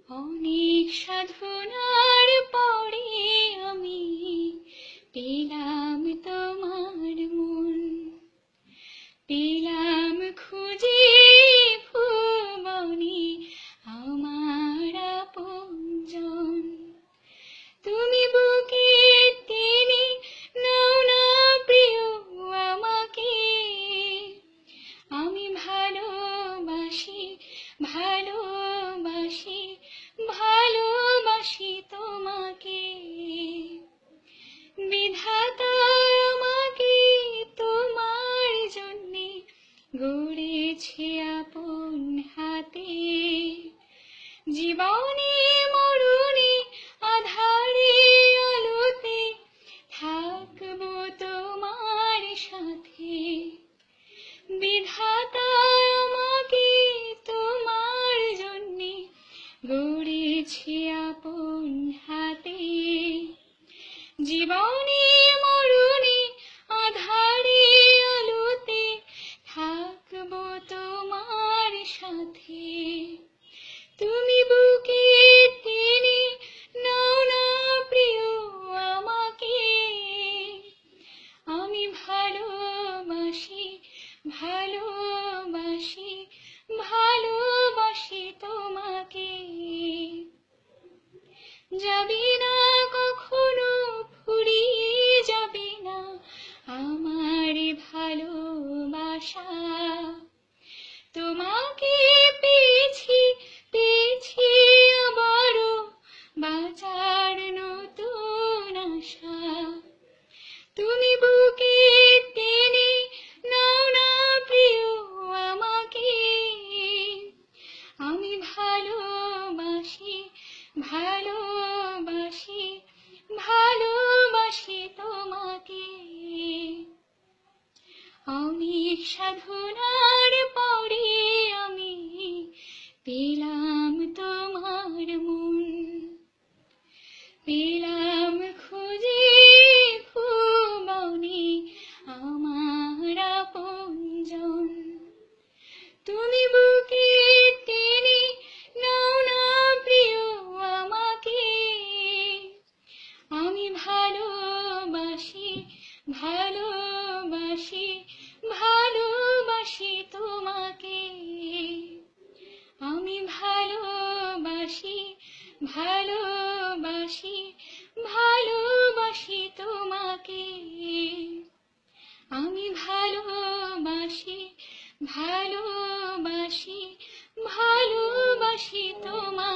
অনেক সাধনার পরে আমি পেলাম তোমার মন, পেলাম খুঁজে ভুবনে আমার আপনজন। তুমি বুকে টেনে নাও না প্রিয় আমাকে, আমি ভালোবাসি ভালোবাসি ভালোবাসি তোমাকে। বিধাতা আমাকে তোমার জন্যে গড়েছে আপন হাতে, জীবনে মরণে আধারে আলোতে থাকবো তোমার সাথে। বিধাতা আমাকে তোমার জন্যে গড়েছে আপন হাতে, জীবনে মরণে আধারে আলোতে থাকবো তোমার সাথে। তুমি বুকে টেনে নাও না প্রিয় আমাকে, আমি ভালোবাসি ভালোবাসি ভালোবাসি তোমাকে। যাবে না কখনো ফুরিয়ে যাবে না আমার ভালোবাসা, তোমাকে পেয়েছি পেয়েছি আবারও বাঁচার নতুন আশা। তুমি বুকে টেনে নাও না প্রিয় আমাকে, আমি ভালোবাসি ভালোবাসি ভালোবাসি তোমাকে। অনেক সাধনার পরে আমি পেলাম তোমার মন, পেলাম খুঁজে ভুবনে আমার আপনজন। তুমি বুকে টেনে নাও না প্রিয় আমাকে, আমি ভালোবাসি ভালোবাসি ভালোবাসি তোমাকে। আমি ভালোবাসি ভালোবাসি ভালোবাসি তোমাকে। আমি ভালোবাসি ভালোবাসি ভালোবাসি তোমাকে।